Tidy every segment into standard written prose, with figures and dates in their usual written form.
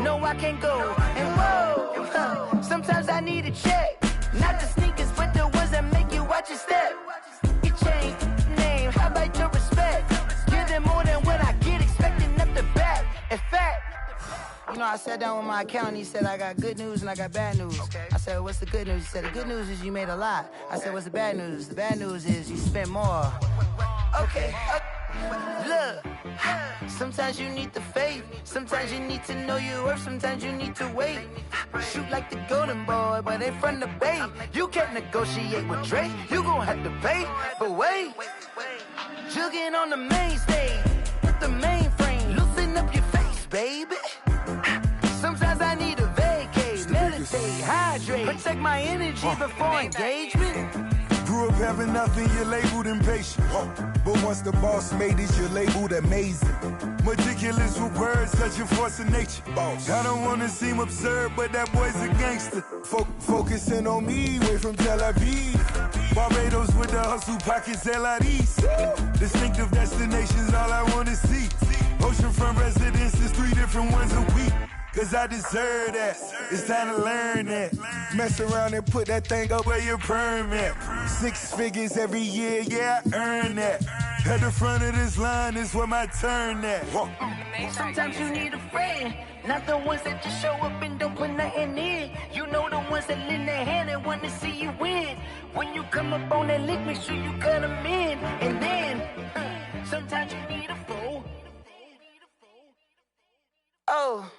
No, I can't go. And whoa, sometimes I need a check. Not the sneakers, but the ones that make you watch your step. Your chain, name, how about your respect? Give them more than what I get, expecting up the back. In fact, you know, I sat down with my accountant. He said, I got good news and I got bad news. Okay. I said, what's the good news? He said, the good news is you made a lot. I said, what's the bad news? The bad news is you spent more. Okay. Look, sometimes you need the faith. Sometimes you need to know your worth. Sometimes you need to wait. Shoot like the golden boy, but they from the bay. You can't negotiate with Drake. You gon' have to pay. But wait, jugging on the main stage with the mainframe. Loosen up your face, baby. Sometimes I need a vacate, meditate, hydrate, protect my energy before engagement. Grew up having nothing, you're labeled impatient. But once the boss made it, you're labeled amazing. Meticulous with words, such a force of nature. I don't wanna seem absurd, but that boy's a gangster. Focusing on me, way from Tel Aviv. Barbados with the hustle, pockets LIDs. Distinctive destinations, all I wanna see. Oceanfront residences, 3 different ones a week. Cause I deserve that, it's time to learn that. Mess around and put that thing up where your permit. 6 figures every year, yeah, I earn that. At the front of this line is where my turn at. Sometimes you need a friend, not the ones that just show up and don't put nothing in. You know the ones that lend their hand and want to see you win. When you come up on that lick, make sure you cut them in. And then, sometimes you need a fool. Oh.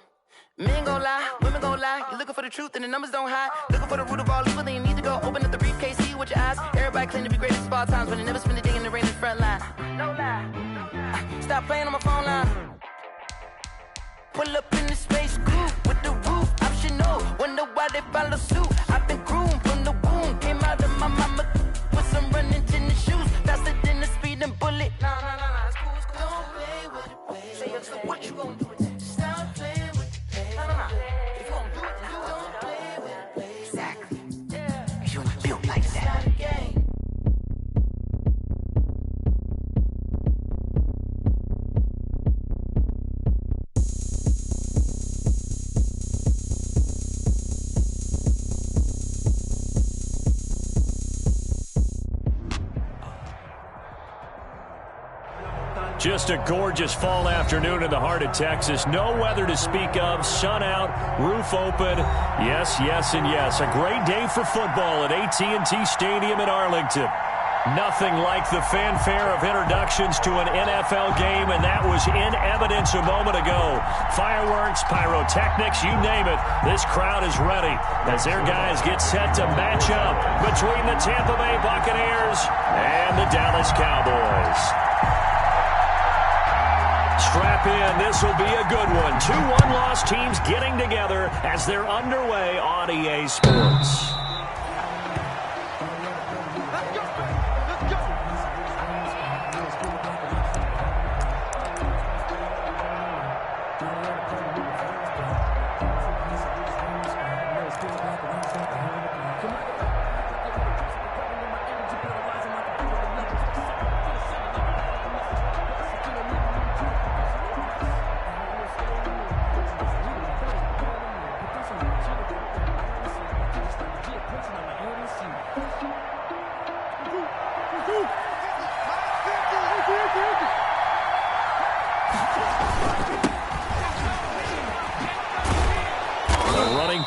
Men gon' lie, women gon' lie. You're looking for the truth and the numbers don't hide. Looking for the root of all evil, then you need to go open up the briefcase, see with your eyes. Everybody claim to be greatest of all times, but they never spend a day in the rain in the front line. No lie. Stop playing on my phone line. Pull up in the space coupe with the roof optional. Wonder why they follow suit. I've been groomed from the womb. Came out of my mama with some running tennis shoes. Faster than the speeding bullet. Nah, it's cool, it's cool. Don't play with it, baby. Say so what you gon' do with it? Stop playing with it. If you gon' do it, then don't play with it, baby. Exactly. Yeah. Cause you ain't built like that. Just a gorgeous fall afternoon in the heart of Texas. No weather to speak of. Sun out, roof open. Yes, yes, and yes. A great day for football at AT&T Stadium in Arlington. Nothing like the fanfare of introductions to an NFL game, and that was in evidence a moment ago. Fireworks, pyrotechnics, you name it. This crowd is ready as their guys get set to match up between the Tampa Bay Buccaneers and the Dallas Cowboys. Strap in, this will be a good one. 2 one-loss teams getting together as they're underway on EA Sports.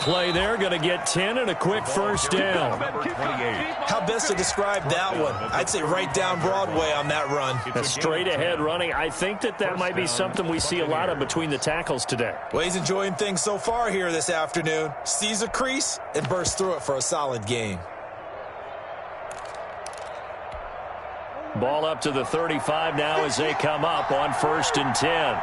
Play there, going to get 10 and a quick first down. How best to describe that one? I'd say right down Broadway on that run. A straight ahead running. I think that might be something we see a lot of between the tackles today. Well, he's enjoying things so far here this afternoon. Sees a crease and bursts through it for a solid gain. Ball up to the 35 now as they come up on 1st and 10.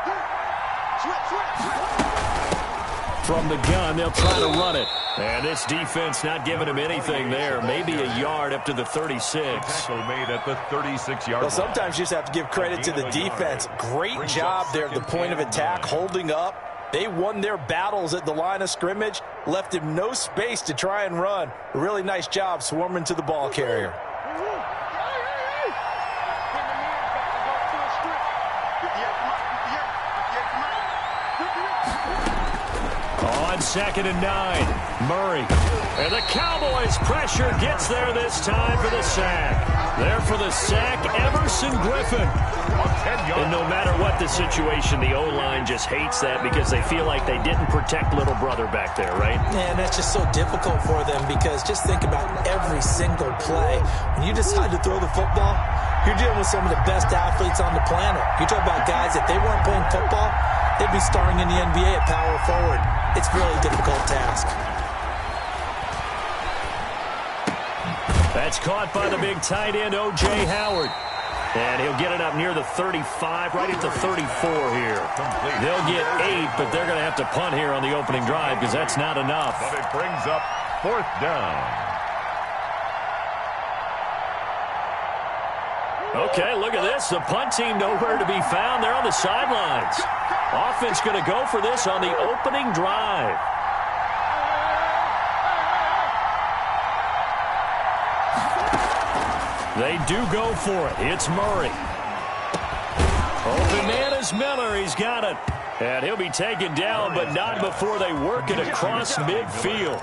From the gun, they'll try to run it. And this defense not giving him anything there. Maybe a yard up to the 36. Tackle made at the 36-yard line. Well, sometimes you just have to give credit to the defense. Great job there at the point of attack, holding up. They won their battles at the line of scrimmage, left him no space to try and run. A really nice job swarming to the ball carrier. on 2nd and 9. Murray. And the Cowboys' pressure gets there this time for the sack. There for the sack, Everson Griffin. And no matter what the situation, the O-line just hates that because they feel like they didn't protect little brother back there, right? Man, that's just so difficult for them because just think about every single play. When you decide to throw the football, you're dealing with some of the best athletes on the planet. You talk about guys, if they weren't playing football, they'd be starring in the NBA at power forward. It's a really difficult task. That's caught by the big tight end, O.J. Howard. And he'll get it up near the 35, right at the 34 here. They'll get 8, but they're going to have to punt here on the opening drive because that's not enough. But it brings up 4th down. Okay, look at this. The punt team nowhere to be found. They're on the sidelines. Offense going to go for this on the opening drive. They do go for it. It's Murray. Open man is Miller. He's got it. And he'll be taken down, but not before they work it across midfield.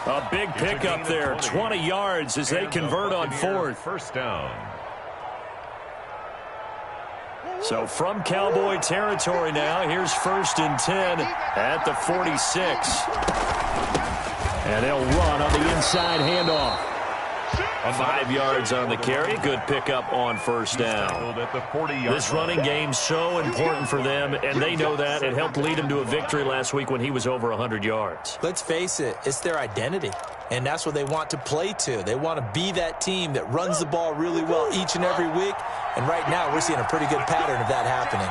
A big pickup there. 20 yards as they convert on 4th. 1st down. So from Cowboy territory now, here's 1st and 10 at the 46. And they'll run on the inside handoff. 5 yards on the carry. Good pickup on 1st down. This running game's so important for them, and they know that. It helped lead them to a victory last week when he was over 100 yards. Let's face it, it's their identity, and that's what they want to play to. They want to be that team that runs the ball really well each and every week, and right now we're seeing a pretty good pattern of that happening.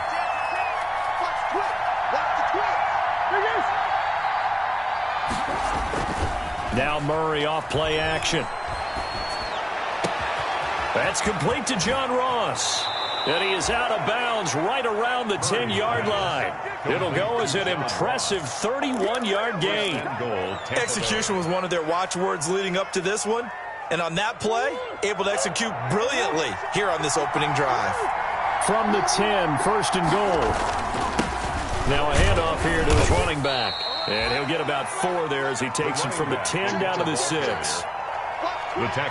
Now Murray off play action. That's complete to John Ross. And he is out of bounds right around the 10-yard line. It'll go as an impressive 31-yard gain. Execution was one of their watchwords leading up to this one. And on that play, able to execute brilliantly here on this opening drive. From the 10, 1st and goal. Now a handoff here to his running back. And he'll get about 4 there as he takes it from the 10 down to the 6.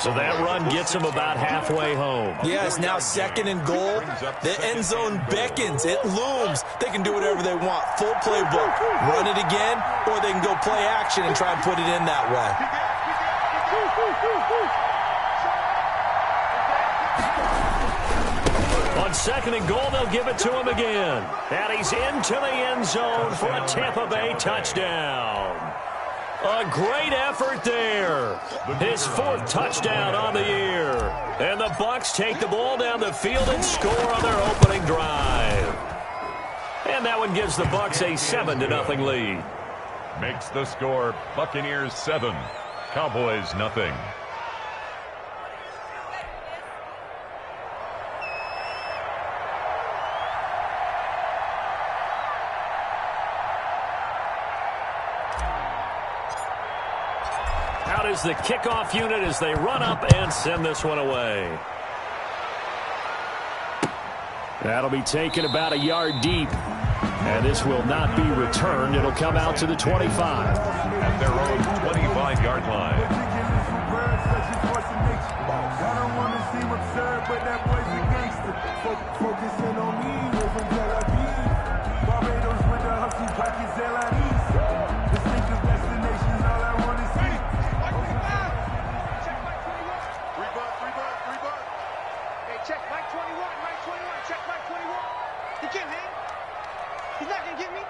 So that run gets him about halfway home. Yeah, it's now 2nd and goal. The end zone beckons. It looms. They can do whatever they want. Full playbook. Run it again, or they can go play action and try and put it in that way. On 2nd and goal, they'll give it to him again. And he's into the end zone for a Tampa Bay touchdown. A great effort there. His 4th touchdown on the year. And the Bucs take the ball down the field and score on their opening drive. And that one gives the Bucs a 7-0 lead. Makes the score Buccaneers 7, Cowboys nothing. Out is the kickoff unit as they run up and send this one away. That'll be taken about a yard deep. And this will not be returned. It'll come out to the 25. At their own 25-yard line. I don't want to seem absurd, but that boy's a gangster. Focusing on me, live in Tel Aviv. Barbados with the hustle pockets, LIDs. Distinctive destination, all I want to see. Rebuck. Hey, check Mike 21, check Mike 21. He can't hang. He's not going to get me.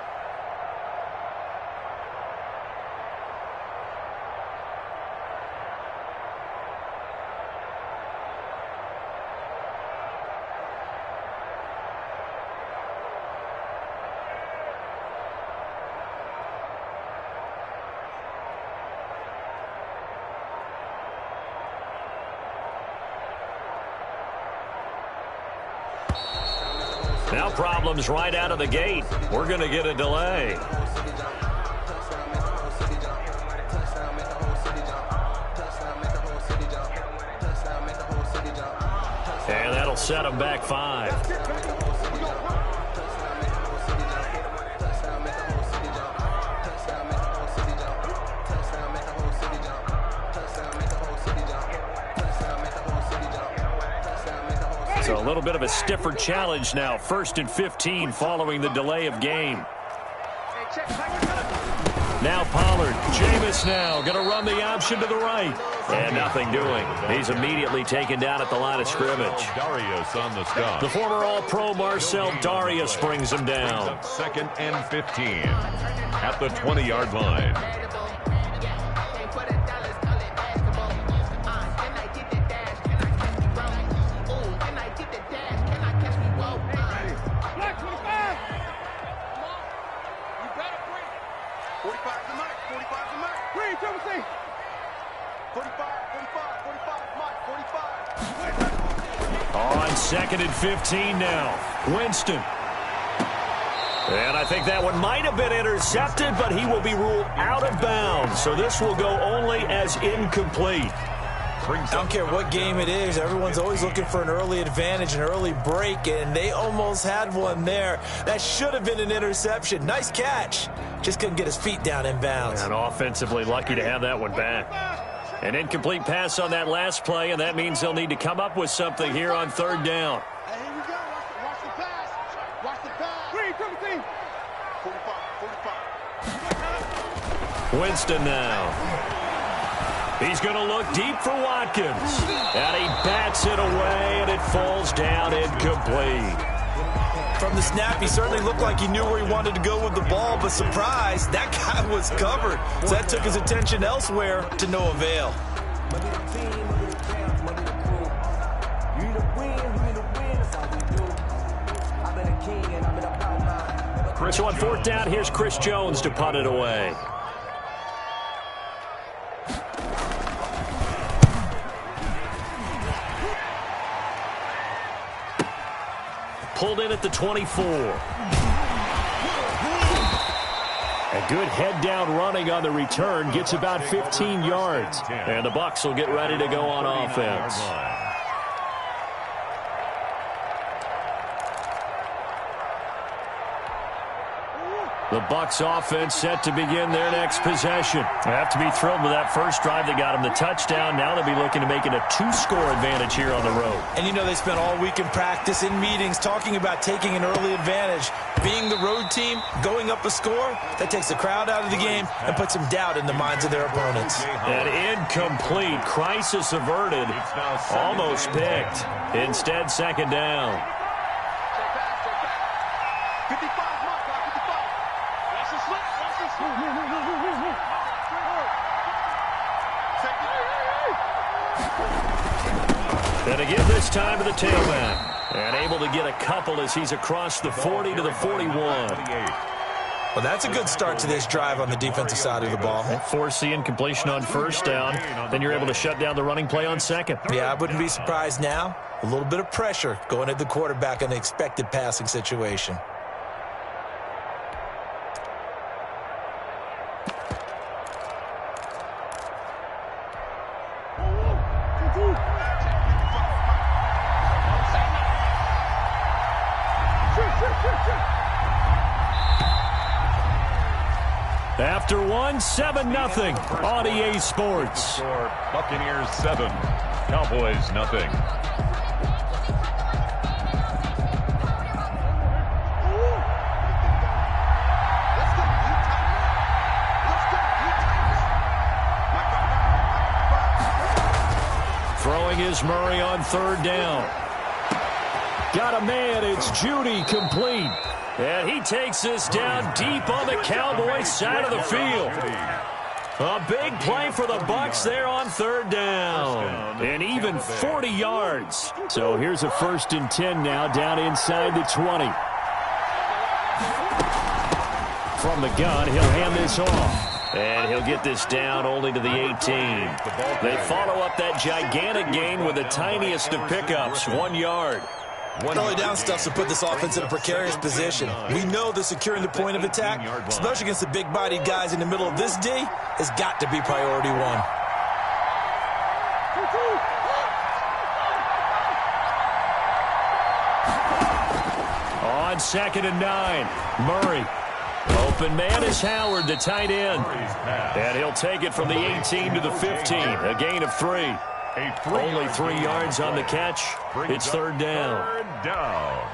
Now problems right out of the gate. We're going to get a delay. And that'll set them back 5. So a little bit of a stiffer challenge now. 1st and 15 following the delay of game. Now Pollard. Jameis now going to run the option to the right. And nothing doing. He's immediately taken down at the line of scrimmage. Darius on the stop. The former All-Pro Marcel Darius brings him down. 2nd and 15 at the 20-yard line. On 2nd and 15 now. Winston. And I think that one might have been intercepted, but he will be ruled out of bounds. So this will go only as incomplete. I don't care what game it is. Everyone's always looking for an early advantage, an early break, and they almost had one there. That should have been an interception. Nice catch. Just couldn't get his feet down in bounds. And offensively lucky to have that one back. An incomplete pass on that last play, and that means they'll need to come up with something here on 3rd down. Hey, here we go. Watch the pass. Watch the pass. 45. Winston now. He's going to look deep for Watkins. And he bats it away, and it falls down incomplete. From the snap, he certainly looked like he knew where he wanted to go with the ball, but surprise, that guy was covered. So that took his attention elsewhere to no avail. So on 4th down, here's Chris Jones to punt it away. Pulled in at the 24. A good head-down running on the return. Gets about 15 yards. And the Bucs will get ready to go on offense. The Bucs offense set to begin their next possession. They have to be thrilled with that first drive that got them the touchdown. Now they'll be looking to make it a 2-score advantage here on the road. And you know they spent all week in practice, in meetings, talking about taking an early advantage. Being the road team, going up a score, that takes the crowd out of the game and puts some doubt in the minds of their opponents. An incomplete. Crisis averted. Almost picked. Instead, 2nd down. 55. And again this time to the tailback. And able to get a couple as he's across the 40 to the 41. Well, that's a good start to this drive on the defensive side of the ball. Force the incompletion on 1st down. Then you're able to shut down the running play on 2nd. Yeah, I wouldn't be surprised now. A little bit of pressure going at the quarterback in an expected passing situation. After one, 7-0 on EA Sports. Buccaneers 7, Cowboys nothing. Throwing is Murray on 3rd down. Got a man, it's Judy, complete. And he takes this down deep on the Cowboys side of the field. A big play for the Bucs there on 3rd down. And even 40 yards. So here's a 1st and 10 now down inside the 20. From the gun, he'll hand this off. And he'll get this down only to the 18. They follow up that gigantic gain with the tiniest of pickups, 1 yard. Early down stuff to put this offense in a precarious position. We know that securing the point of attack, especially against the big-bodied guys in the middle of this D, has got to be priority 1. On 2nd and 9, Murray. Open man is Howard, the tight end. And he'll take it from the 18 to the 15, a gain of 3. Only 3 yards on the catch. It's third down. Third down.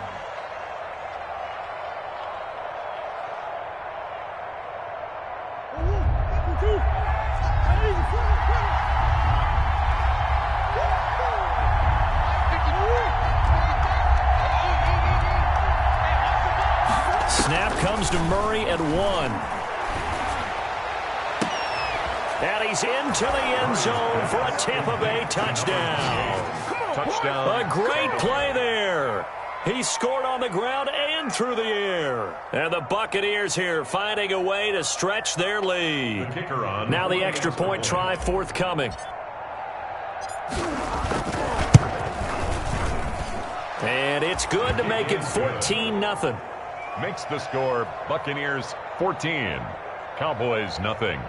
Snap comes to Murray at 1. And he's into the end zone for a Tampa Bay touchdown. Touchdown. A great play there. He scored on the ground and through the air. And the Buccaneers here finding a way to stretch their lead. Now the extra point try forthcoming. And it's good to make it 14-0. Makes the score Buccaneers 14, Cowboys nothing.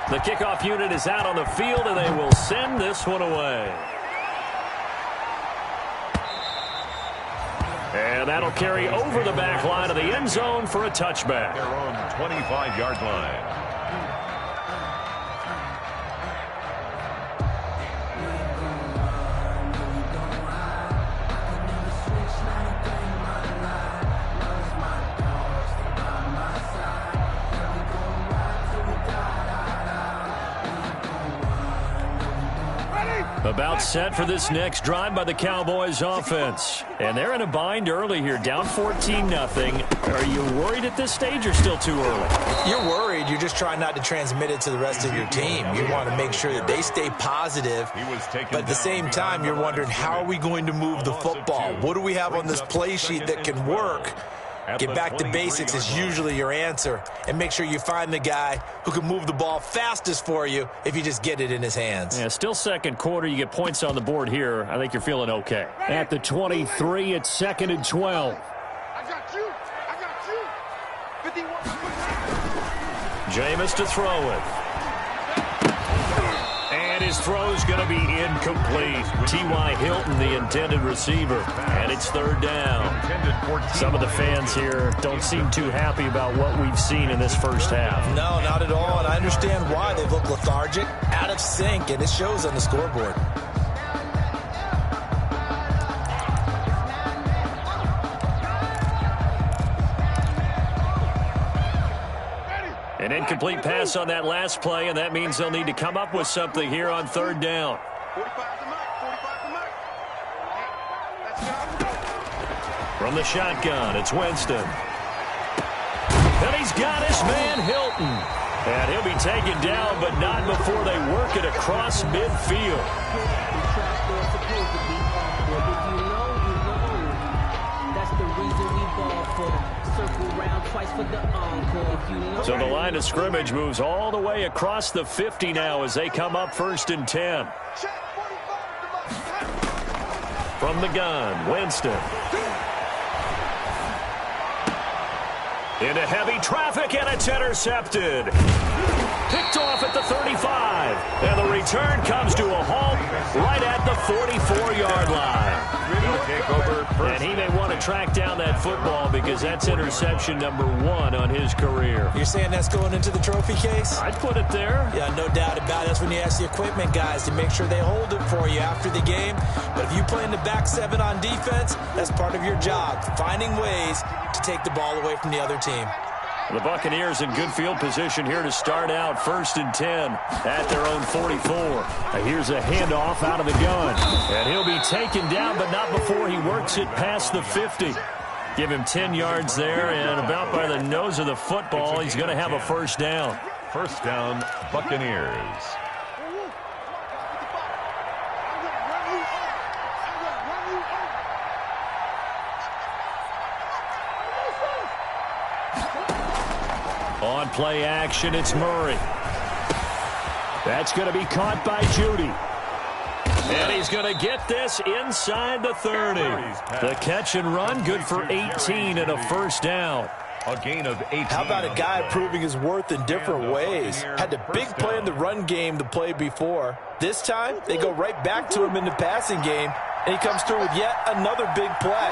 The kickoff unit is out on the field, and they will send this one away. And that'll carry over the back line of the end zone for a touchback. Their own 25-yard line. About set for this next drive by the Cowboys offense. And they're in a bind early here, down 14-0. Are you worried at this stage or still too early? You're worried. You're just trying not to transmit it to the rest of your team. You want to make sure that they stay positive. But at the same time, you're wondering, how are we going to move the football? What do we have on this play sheet that can work? Get back to basics is usually your answer. And make sure you find the guy who can move the ball fastest for you if you just get it in his hands. Yeah, still second quarter. You get points on the board here. I think you're feeling okay. At the 23, it's 2nd and 12. I got you. 51. Jameis to throw it. And his throw's going to be incomplete. T.Y. Hilton, the intended receiver. And it's third down. Some of the fans here don't seem too happy about what we've seen in this first half. No, not at all. And I understand why. They look lethargic, out of sync, and it shows on the scoreboard. An incomplete pass on that last play, and that means they'll need to come up with something here on third down. 45 to mark. From the shotgun, it's Winston. And he's got his man Hilton. And he'll be taken down, but not before they work it across midfield. So the line of scrimmage moves all the way across the 50 now as they come up 1st and 10. From the gun, Winston. Into heavy traffic, and it's intercepted. Picked off at the 35. And the return comes to a halt right at the 44-yard line. And he may want to track down that football because that's interception number 1 on his career. You're saying that's going into the trophy case? I'd put it there. Yeah, no doubt about it. That's when you ask the equipment guys to make sure they hold it for you after the game. But if you play in the back 7 on defense, that's part of your job, finding ways to take the ball away from the other team. The Buccaneers in good field position here to start out 1st and 10 at their own 44. Here's a handoff out of the gun. And he'll be taken down, but not before he works it past the 50. Give him 10 yards there, and about by the nose of the football, he's going to have a first down. First down, Buccaneers. On play action, it's Murray. That's going to be caught by Judy. And he's going to get this inside the 30. The catch and run, good for 18 and a first down. A gain of 18. How about a guy proving his worth in different ways? Had the big play in the run game the play before. This time, they go right back to him in the passing game, and he comes through with yet another big play.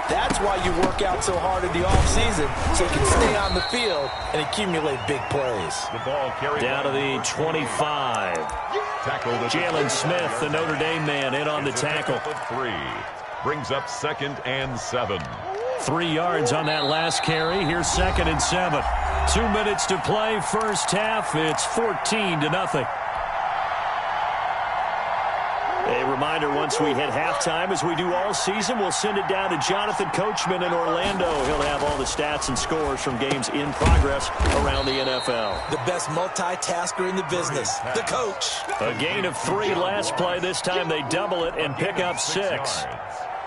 That's why you work out so hard in the offseason, so you can stay on the field and accumulate big plays. The ball carried down to the 25. Jalen Smith, the Notre Dame man, in on the tackle. 3. Brings up 2nd and 7. 3 yards on that last carry. Here's 2nd and 7. 2 minutes to play. First half, it's 14-0. A reminder, once we hit halftime, as we do all season, we'll send it down to Jonathan Coachman in Orlando. He'll have all the stats and scores from games in progress around the NFL. The best multitasker in the business, the coach. A gain of 3 last play. This time they double it and pick up 6.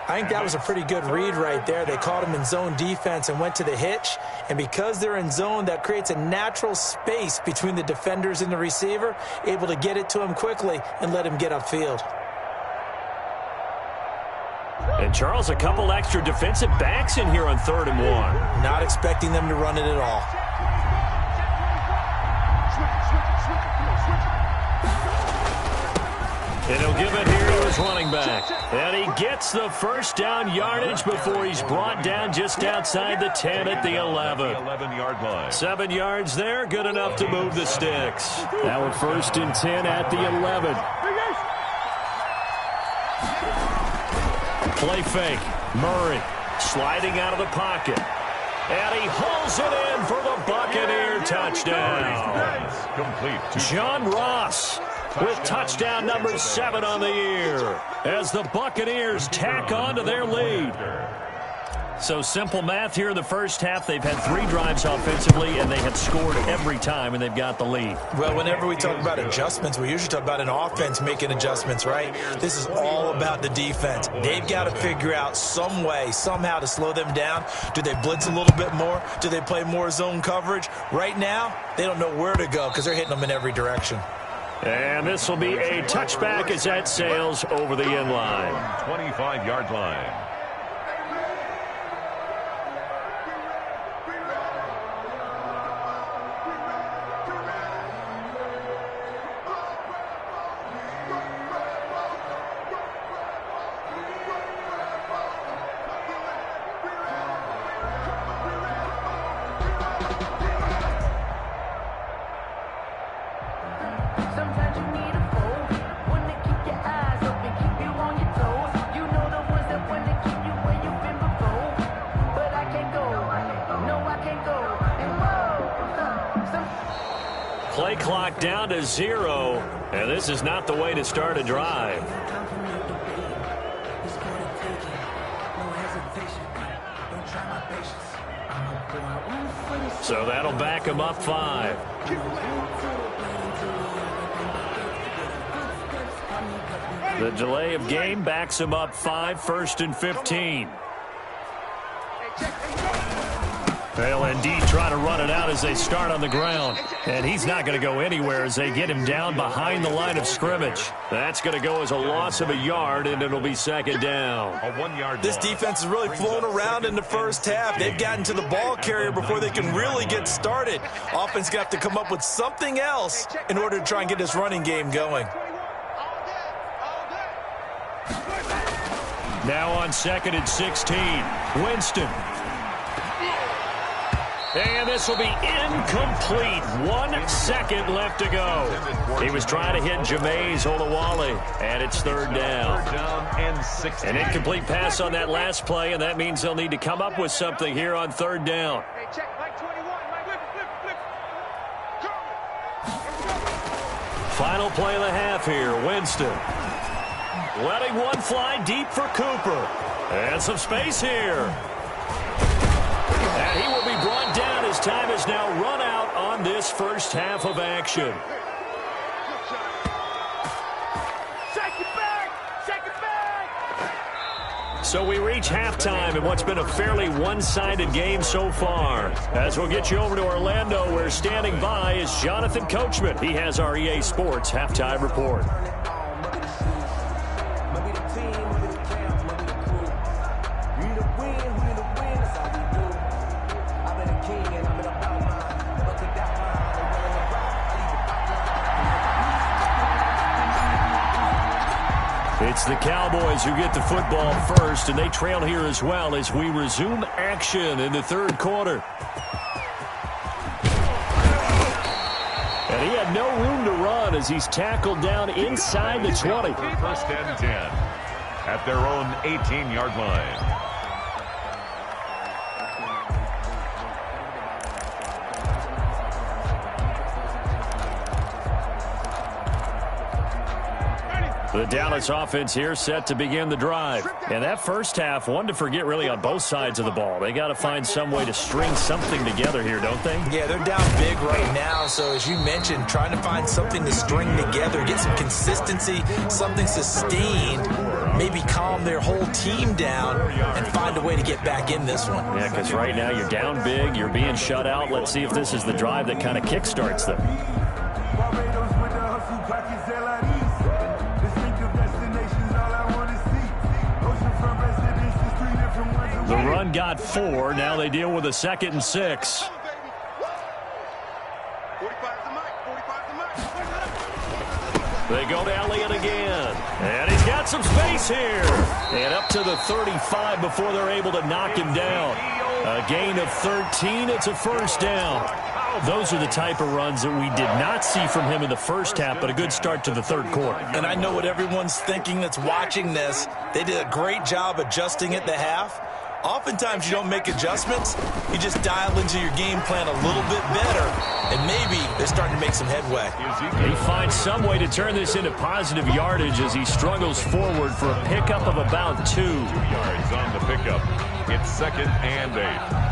I think that was a pretty good read right there. They caught him in zone defense and went to the hitch. And because they're in zone, that creates a natural space between the defenders and the receiver, able to get it to him quickly and let him get upfield. And, Charles, a couple extra defensive backs in here on 3rd and 1. Not expecting them to run it at all. And he'll give it here to his running back. And he gets the first down yardage before he's brought down just outside the 10 at the 11. 11-yard line. 7 yards there, good enough to move the sticks. Now a 1st and 10 at the 11. Play fake. Murray sliding out of the pocket. And he hauls it in for the Buccaneer touchdown. Complete. John Ross with touchdown number 7 on the year as the Buccaneers tack on to their lead. So simple math here in the first half. They've had 3 drives offensively, and they have scored every time, and they've got the lead. Well, whenever we talk about adjustments, we usually talk about an offense making adjustments, right? This is all about the defense. They've got to figure out some way, somehow to slow them down. Do they blitz a little bit more? Do they play more zone coverage? Right now, they don't know where to go because they're hitting them in every direction. And this will be a touchback as that sails over the end line. 25-yard line. Sometimes you need a foe, one to keep your eyes open, keep you on your toes. You know the ones that want to keep you where you've been before. But I can't go, no I can't go. And whoa, Play clock down to 0, and this is not the way to start a drive. So that'll back him up 5. The delay of game backs him up 5, 1st and 15. LND trying to run it out as they start on the ground. And he's not going to go anywhere as they get him down behind the line of scrimmage. That's going to go as a loss of a yard, and it'll be 2nd down. A 1-yard This defense is really flown around in the first half. They've gotten to the ball carrier before they can really get started. Offense got to come up with something else in order to try and get this running game going. Now on 2nd and 16, Winston. And this will be incomplete. 1 second left to go. He was trying to hit Jameis Olawale, and it's 3rd down. and 6. An incomplete pass on that last play, and that means they'll need to come up with something here on 3rd down. Hey, check, Mike 21, Mike, flip. Final play of the half here, Winston. Letting one fly deep for Cooper. And some space here. And he will be brought down as time has now run out on this first half of action. Take it back. So we reach halftime in what's been a fairly one-sided game so far. As we'll get you over to Orlando, where standing by is Jonathan Coachman. He has our EA Sports halftime report. We the win, that's how we do. I've been a king. It's the Cowboys who get the football first, and they trail here as well as we resume action in the third quarter. And he had no room to run as he's tackled down inside the 20. First and 10 at their own 18-yard line. The Dallas offense here set to begin the drive. And that first half, one to forget really on both sides of the ball. They got to find some way to string something together here, don't they? Yeah, they're down big right now. So as you mentioned, trying to find something to string together, get some consistency, something sustained, maybe calm their whole team down and find a way to get back in this one. Yeah, because right now you're down big, you're being shut out. Let's see if this is the drive that kind of kickstarts them. The run got 4. Now they deal with a 2nd and 6. They go to Elliott again. And he's got some space here. And up to the 35 before they're able to knock him down. A gain of 13. It's a first down. Those are the type of runs that we did not see from him in the first half, but a good start to the third quarter. And I know what everyone's thinking that's watching this. They did a great job adjusting at the half. Oftentimes you don't make adjustments. You just dial into your game plan a little bit better, and maybe they're starting to make some headway. He finds some way to turn this into positive yardage as he struggles forward for a pickup of about 2. 2 yards on the pickup. It's 2nd and 8.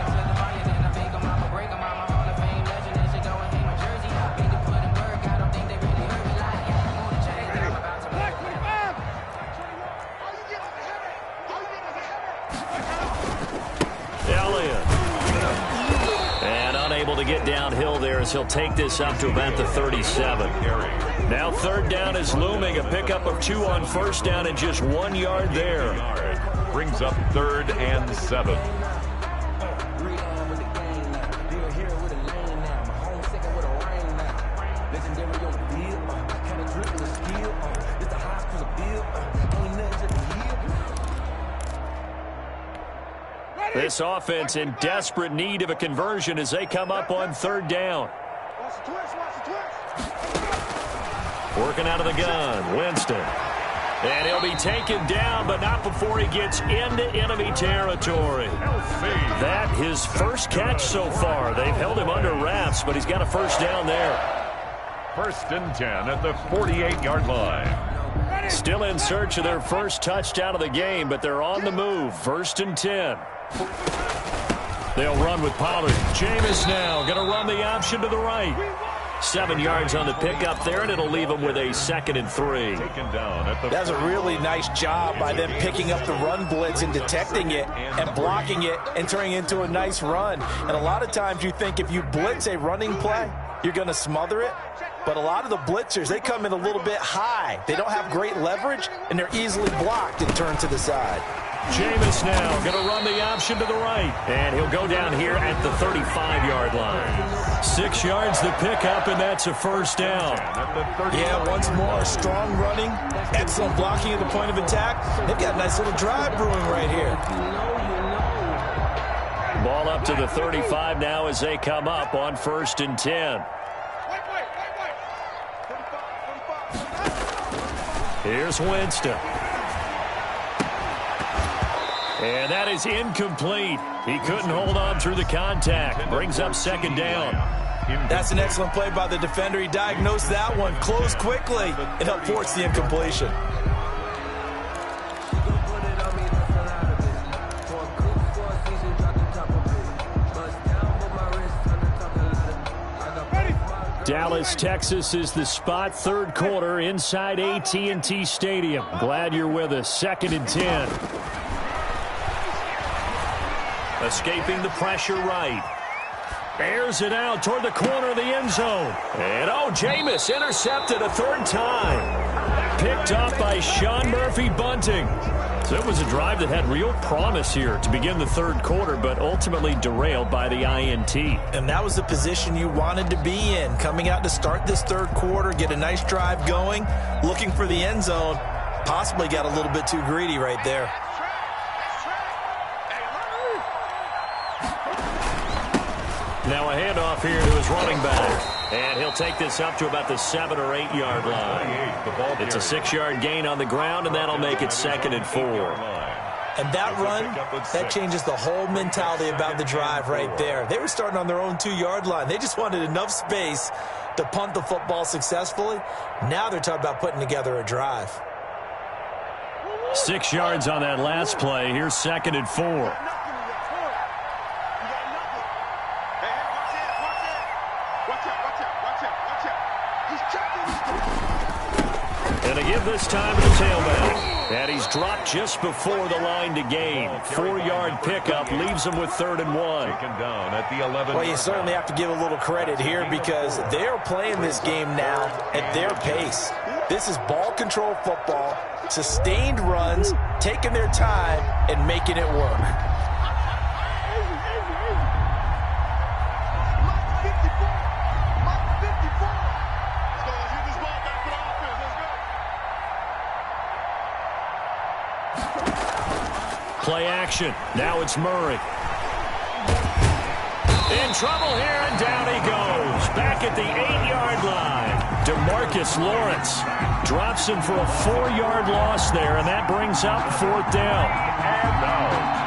To get downhill there as he'll take this up to about the 37. Now third down is looming. A pickup of 2 on first down and just 1 yard there. Brings up 3rd and 7. This offense in desperate need of a conversion as they come up on third down. Working out of the gun, Winston. And he'll be taken down, but not before he gets into enemy territory. That his first catch so far. They've held him under wraps, but he's got a first down there. First and 10 at the 48-yard line. Still in search of their first touchdown of the game, but they're on the move. First and 10. They'll run with Pollard. Jameis now going to run the option to the right. 7 yards on the pickup there, and it'll leave them with a 2nd and 3. That's a really nice job by them picking up the run blitz and detecting it and blocking it and turning it into a nice run. And a lot of times you think if you blitz a running play, you're going to smother it. But a lot of the blitzers, they come in a little bit high. They don't have great leverage, and they're easily blocked and turned to the side. Jameis now going to run the option to the right. And he'll go down here at the 35-yard line. 6 yards the pickup, and that's a first down. Yeah, once more, strong running, excellent blocking at the point of attack. They've got a nice little drive brewing right here. Ball up to the 35 now as they come up on first and 10. Here's Winston. And that is incomplete. He couldn't hold on through the contact. Brings up second down. That's an excellent play by the defender. He diagnosed that one, closed quickly, and helped force the incompletion. Dallas, Texas is the spot. Third quarter inside AT&T Stadium. Glad you're with us. 2nd and 10. Escaping the pressure right. Airs it out toward the corner of the end zone. And, Jameis intercepted a third time. Picked up by Sean Murphy-Bunting. So it was a drive that had real promise here to begin the third quarter, but ultimately derailed by the INT. And that was the position you wanted to be in. Coming out to start this third quarter, get a nice drive going, looking for the end zone. Possibly got a little bit too greedy right there. Now a handoff here to his running back. And he'll take this up to about the 7 or 8 yard line. It's a 6-yard gain on the ground, and that'll make it 2nd and 4. And that run, that changes the whole mentality about the drive right there. They were starting on their own 2-yard line. They just wanted enough space to punt the football successfully. Now they're talking about putting together a drive. 6 yards on that last play. Here's 2nd and 4. And they give this time to the tailback. And he's dropped just before the line to gain. 4-yard pickup leaves him with 3rd and 1. Taken down at the 11. Well, you certainly have to give a little credit here because they're playing this game now at their pace. This is ball control football, sustained runs, taking their time, and making it work. Play action. Now it's Murray. In trouble here, and down he goes. Back at the 8-yard line. DeMarcus Lawrence drops him for a 4-yard loss there, and that brings up 4th down. And out.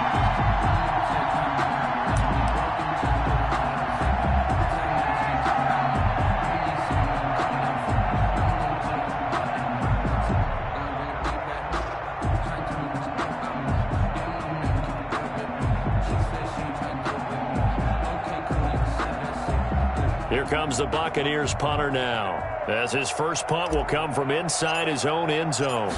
Here comes the Buccaneers punter now, as his first punt will come from inside his own end zone.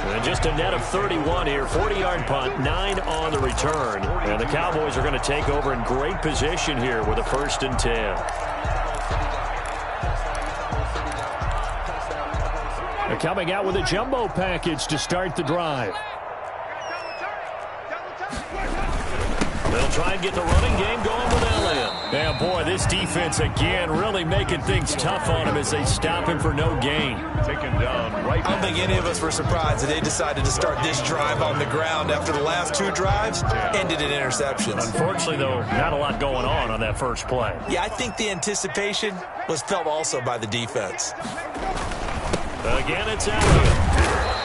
And just a net of 31 here, 40-yard punt, 9 on the return. And the Cowboys are going to take over in great position here with a 1st and 10. They're coming out with a jumbo package to start the drive. They'll try and get the running game going with Elliott. Yeah, boy, this defense again really making things tough on him as they stop him for no gain. Taken down right. I don't think any of us were surprised that they decided to start this drive on the ground after the last 2 drives ended in interceptions. Unfortunately, though, not a lot going on that first play. Yeah, I think the anticipation was felt also by the defense. Again, it's Elliott.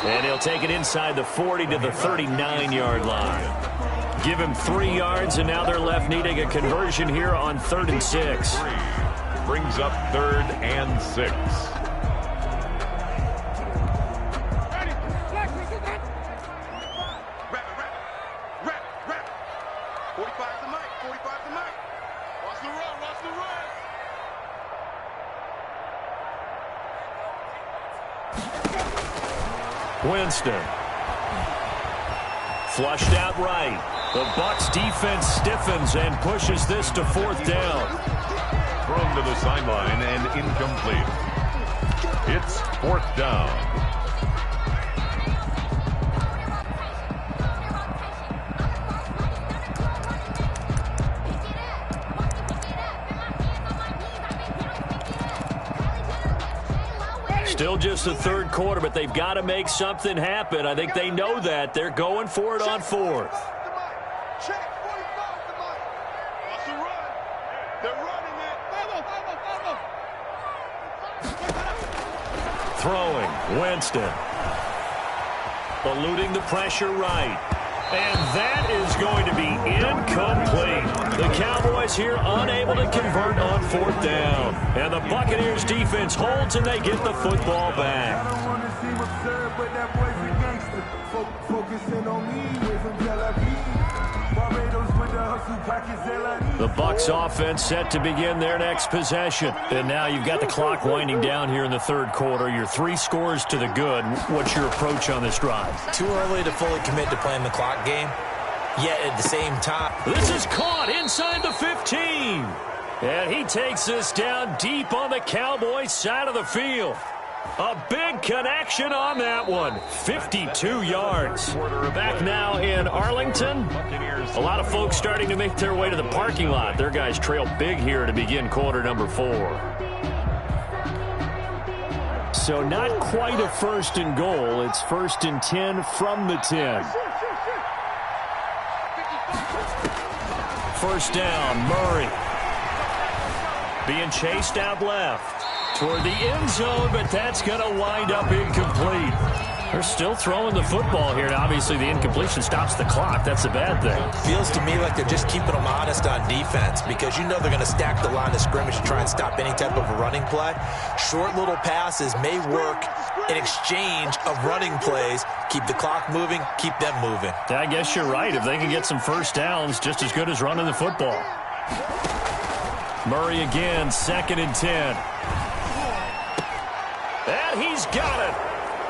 And he'll take it inside the 40 to the 39-yard line. Give him 3 yards, and now they're left needing a conversion here on 3rd and 6. Brings up 3rd and 6. Winston. Flushed out right. The Bucs defense stiffens and pushes this to 4th down. Thrown to the sideline and incomplete. It's 4th down. Still just the 3rd quarter, but they've got to make something happen. I think they know that. They're going for it on 4th. Throwing, Winston. Eluding the pressure right. And that is going to be incomplete. The Cowboys here unable to convert on 4th down. And the Buccaneers defense holds and they get the football back. I don't want to seem absurd, but that boy's a gangster. Focusing on me, way from Tel Aviv. Barbados with the hustle package, the Bucs offense set to begin their next possession. And now you've got the clock winding down here in the 3rd quarter. You're 3 scores to the good. What's your approach on this drive? Too early to fully commit to playing the clock game. Yet at the same time, this is caught inside the 15. And he takes this down deep on the Cowboys side of the field. A big connection on that one. 52 yards. Back now in Arlington. A lot of folks starting to make their way to the parking lot. Their guys trail big here to begin quarter number 4. So not quite a first and goal. It's first and 10 from the 10. First down, Murray. Being chased out left toward the end zone, but that's going to wind up incomplete. They're still throwing the football here, and obviously the incompletion stops the clock. That's a bad thing. Feels to me like they're just keeping them honest on defense because you know they're going to stack the line of scrimmage to try and stop any type of a running play. Short little passes may work in exchange of running plays. Keep the clock moving, keep them moving. I guess you're right. If they can get some first downs, just as good as running the football. Murray again, second and 10. And he's got it.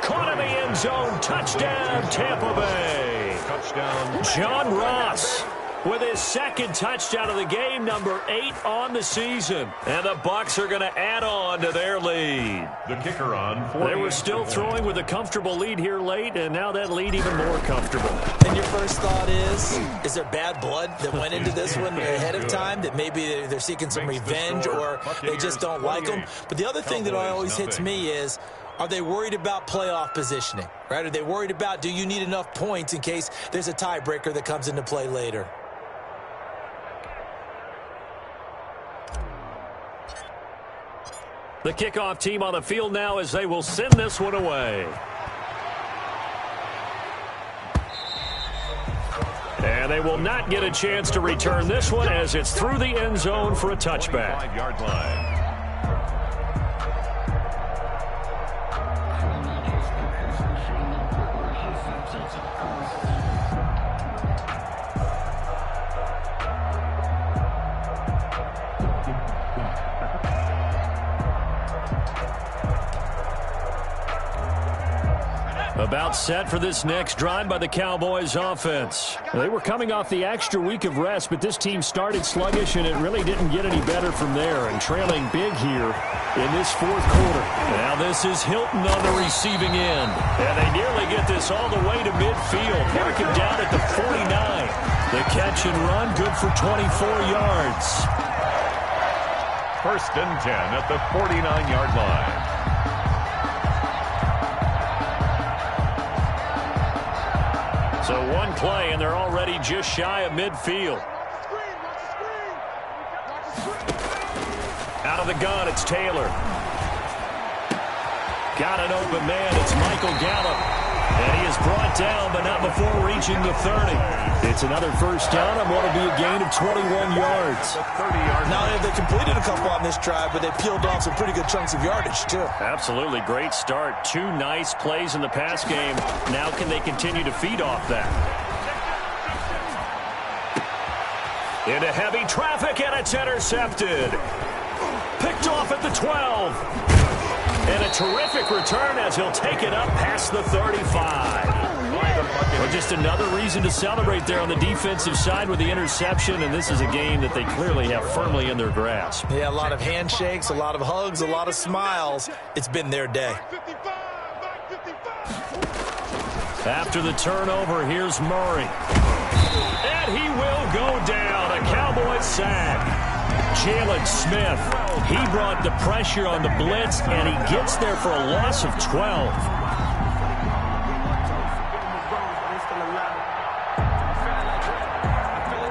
Caught in the end zone. Touchdown, Tampa Bay. Touchdown. John Ross with his second touchdown of the game, number 8 on the season. And the Bucs are going to add on to their lead. The kicker on. They were still throwing with a comfortable lead here late, and now that lead even more comfortable. And your first thought is there bad blood that went into this one ahead of time, that maybe they're seeking some revenge or they just don't like them? But the other thing that always hits me is, are they worried about playoff positioning, right? Are they worried about, do you need enough points in case there's a tiebreaker that comes into play later? The kickoff team on the field now as they will send this one away. And they will not get a chance to return this one as it's through the end zone for a touchback. 5-yard line. About set for this next drive by the Cowboys offense. They were coming off the extra week of rest, but this team started sluggish, and it really didn't get any better from there, and trailing big here in this fourth quarter. Now this is Hilton on the receiving end, and they nearly get this all the way to midfield. Mark him down at the 49. The catch and run, good for 24 yards. First and 10 at the 49-yard line. So one play, and they're already just shy of midfield. Out of the gun, it's Taylor. Got an open man. It's Michael Gallup. And he is brought down, but not before reaching the 30. It's another first down on what will be a gain of 21 yards. Now, they completed a couple on this drive, but they peeled off some pretty good chunks of yardage, too. Absolutely. Great start. 2 nice plays in the pass game. Now can they continue to feed off that? Into heavy traffic, and it's intercepted. Picked off at the 12. And a terrific return as he'll take it up past the 35. Well, just another reason to celebrate there on the defensive side with the interception, and this is a game that they clearly have firmly in their grasp. Yeah, a lot of handshakes, a lot of hugs, a lot of smiles. It's been their day. After the turnover, here's Murray. And he will go down. A Cowboys sack. Jalen Smith, he brought the pressure on the blitz, and he gets there for a loss of 12.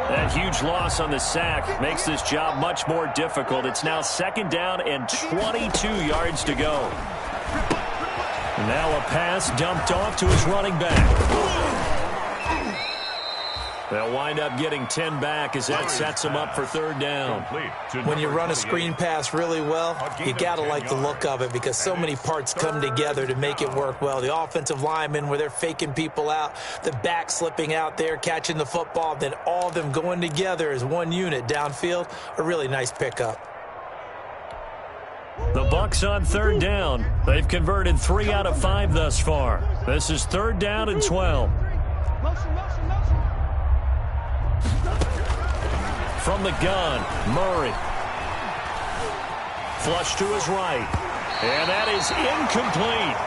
That huge loss on the sack makes this job much more difficult. It's now second down and 22 yards to go. And now a pass dumped off to his running back. They'll wind up getting 10 back as that sets them up for third down. When you run a screen pass really well, you got to like the look of it because so many parts come together to make it work well. The offensive linemen where they're faking people out, the back slipping out there, catching the football, then all of them going together as one unit downfield, a really nice pickup. The Bucs on third down. They've converted 3 out of 5 thus far. This is third down and 12. From the gun, Murray. Flush to his right. And that is incomplete.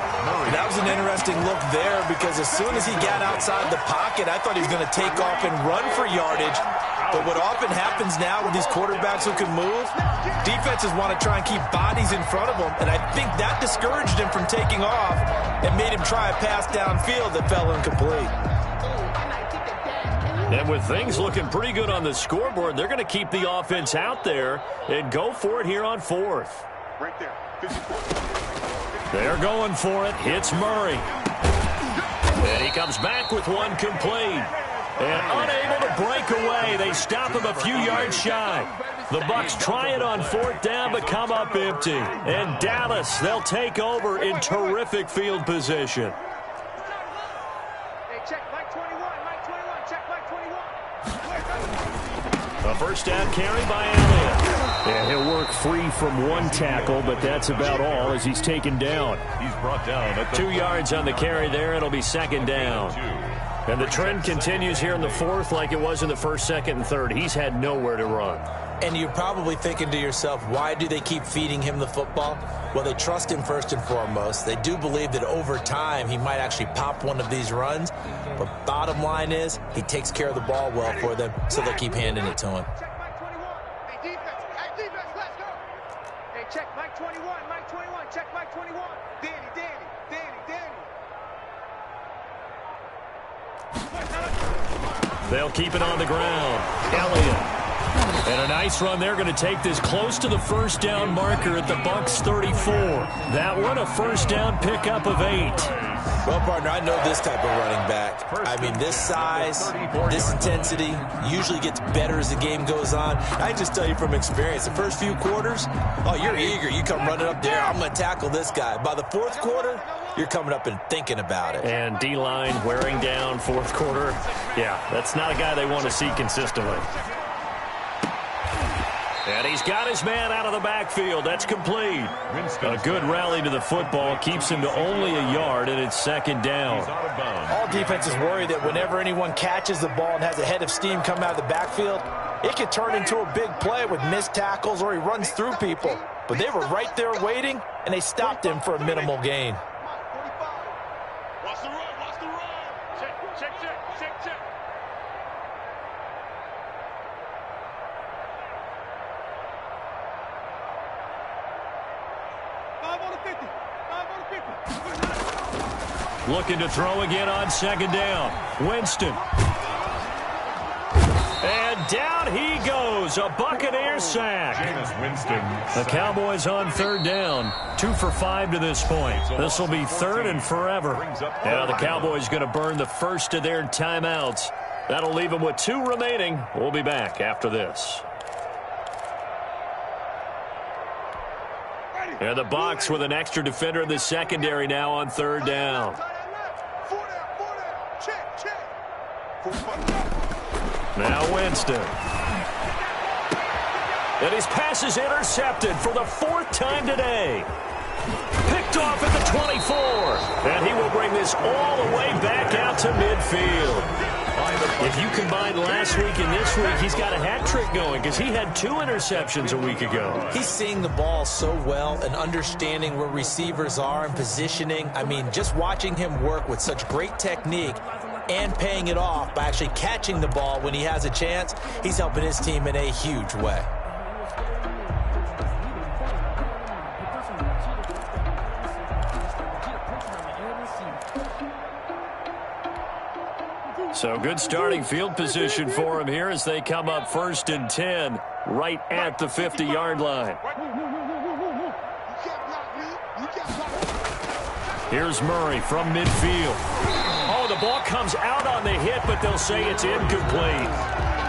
That was an interesting look there because as soon as he got outside the pocket, I thought he was going to take off and run for yardage. But what often happens now with these quarterbacks who can move, defenses want to try and keep bodies in front of them, and I think that discouraged him from taking off and made him try a pass downfield that fell incomplete. And with things looking pretty good on the scoreboard, they're going to keep the offense out there and go for it here on fourth. Right there. 54. They're going for it. Hits Murray. And he comes back with one complete. And unable to break away. They stop him a few yards shy. The Bucs try it on fourth down but come up empty. And Dallas, they'll take over in terrific field position. Hey, check Mike 21. Mike 21. Check Mike 21. A first down carry by Elliott. Yeah, he'll work free from one tackle, but that's about all as he's taken down. He's brought down at the 2 yards on the carry there. It'll be second down. And the trend continues here in the fourth like it was in the first, second, and third. He's had nowhere to run. And you're probably thinking to yourself, why do they keep feeding him the football? Well, they trust him first and foremost. They do believe that over time he might actually pop one of these runs. But bottom line is he takes care of the ball well for them, so they'll keep handing it to him. Check Mike 21. Hey, defense. Hey, defense, let's go. Hey, check Mike 21. Mike 21. Check Mike 21. Danny. They'll keep it on the ground. Elliott. And a nice run. They're going to take this close to the first down marker at the Bucs 34. That one a first down pickup of 8. Well, partner, I know this type of running back. I mean, this size, this intensity usually gets better as the game goes on. I just tell you from experience, the first few quarters, oh, you're eager. You come running up there, I'm going to tackle this guy. By the fourth quarter, you're coming up and thinking about it. And D-line wearing down fourth quarter. Yeah, that's not a guy they want to see consistently. And he's got his man out of the backfield. That's complete. A good rally to the football. Keeps him to only a yard, and it's second down. All defenses worry that whenever anyone catches the ball and has a head of steam come out of the backfield, it could turn into a big play with missed tackles or he runs through people. But they were right there waiting, and they stopped him for a minimal gain. Watch the run. Watch the run. Check. 5 on the 50. 5 on the 50. Looking to throw again on second down. Winston. And down he goes. A Buccaneer sack. The Cowboys on third down. 2 for 5 to this point. This will be third and forever. Now the Cowboys going to burn the first of their timeouts. That'll leave them with 2 remaining. We'll be back after this. And the Bucs with an extra defender in the secondary now on third down. 4 down. Check. Now Winston. And his pass is intercepted for the 4th time today. Picked off at the 24. And he will bring this all the way back out to midfield. If you combine last week and this week, he's got a hat trick going because he had 2 interceptions a week ago. He's seeing the ball so well and understanding where receivers are and positioning. I mean, just watching him work with such great technique and paying it off by actually catching the ball when he has a chance, he's helping his team in a huge way. So good starting field position for him here as they come up 1st and 10 right at the 50-yard line. Here's Murray from midfield. Oh, the ball comes out on the hit, but they'll say it's incomplete.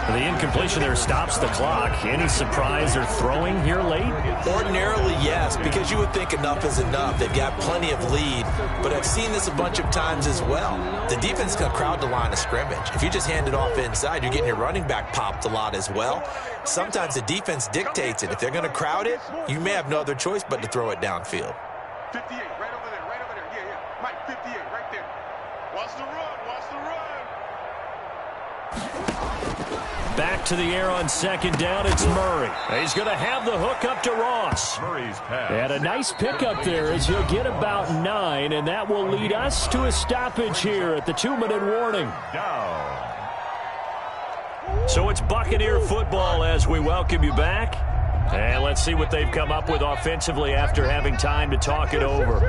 The incompletion there stops the clock. Any surprise they're throwing here late? Ordinarily, yes, because you would think enough is enough. They've got plenty of lead, but I've seen this a bunch of times as well. The defense is going to crowd the line of scrimmage. If you just hand it off inside, you're getting your running back popped a lot as well. Sometimes the defense dictates it. If they're going to crowd it, you may have no other choice but to throw it downfield. 58, right over there. Yeah. Mike, 58, right there. Watch the run. Back to the air on second down. It's Murray. He's going to have the hook up to Ross. Murray's pass. And a nice pickup there as he'll get about 9, and that will lead us to a stoppage here at the 2-minute warning. Down. So it's Buccaneer football as we welcome you back. And let's see what they've come up with offensively after having time to talk it over.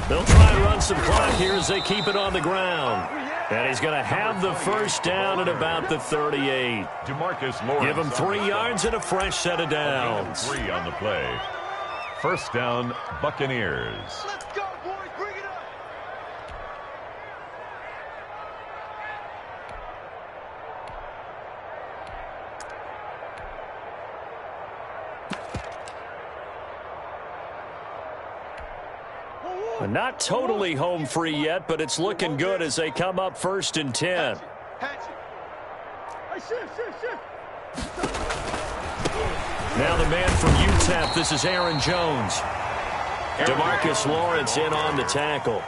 They'll try and run some clock here as they keep it on the ground. And he's going to have the first down at about the 38. DeMarcus Lawrence. Give him 3 yards and a fresh set of downs. 3 on the play. First down, Buccaneers. Let's go, boys. Bring it up. Not totally home free yet, but it's looking good as they come up 1st and 10. Now the man from UTEP, this is Aaron Jones. DeMarcus Lawrence in on the tackle.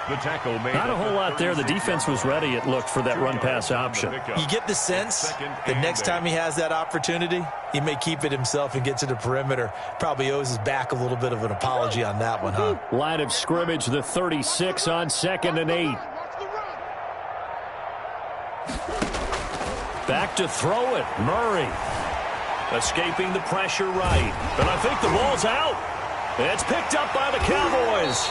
The tackle made. Not a whole lot there. The defense was ready, it looked, for that run-pass option. You get the sense the next time he has that opportunity, he may keep it himself and get to the perimeter. Probably owes his back a little bit of an apology on that one, huh? Line of scrimmage, the 36 on 2nd and 8. Back to throw it. Murray. Escaping the pressure right. But I think the ball's out. It's picked up by the Cowboys.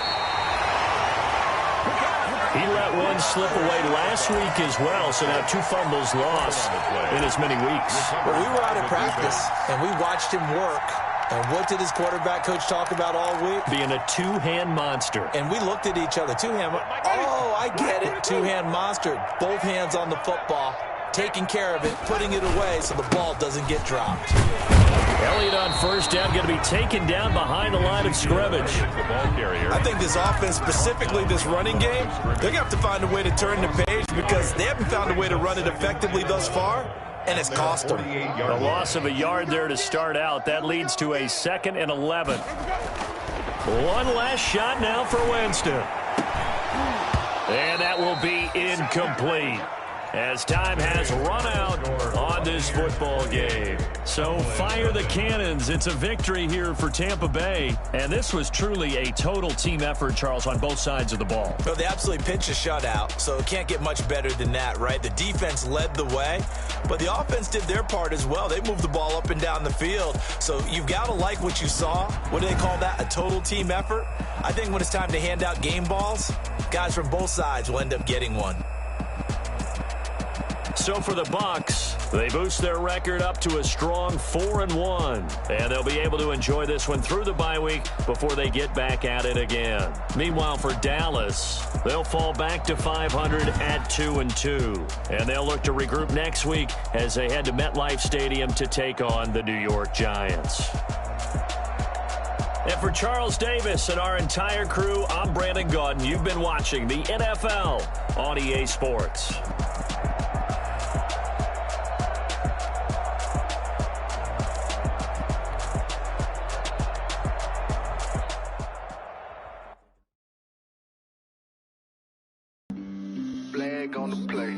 He let one slip away last week as well, so now 2 fumbles lost in as many weeks. Well, we were out of practice, and we watched him work. And what did his quarterback coach talk about all week? Being a 2-hand monster. And we looked at each other. 2-hand. Oh, I get it. 2-hand monster. Both hands on the football, taking care of it, putting it away so the ball doesn't get dropped. Elliott on first down, going to be taken down behind the line of scrimmage. I think this offense, specifically this running game, they're going to have to find a way to turn the page because they haven't found a way to run it effectively thus far, and it's cost them. The loss of a yard there to start out. That leads to a 2nd and 11. One last shot now for Winston. And that will be incomplete, as time has run out on this football game. So fire the cannons. It's a victory here for Tampa Bay. And this was truly a total team effort, Charles, on both sides of the ball. Well, they absolutely pitched a shutout, so it can't get much better than that, right? The defense led the way, but the offense did their part as well. They moved the ball up and down the field. So you've got to like what you saw. What do they call that? A total team effort? I think when it's time to hand out game balls, guys from both sides will end up getting one. So for the Bucs, they boost their record up to a strong 4-1. And they'll be able to enjoy this one through the bye week before they get back at it again. Meanwhile, for Dallas, they'll fall back to 500 at 2-2. And they'll look to regroup next week as they head to MetLife Stadium to take on the New York Giants. And for Charles Davis and our entire crew, I'm Brandon Gaudin. You've been watching the NFL on EA Sports. Flag on the play.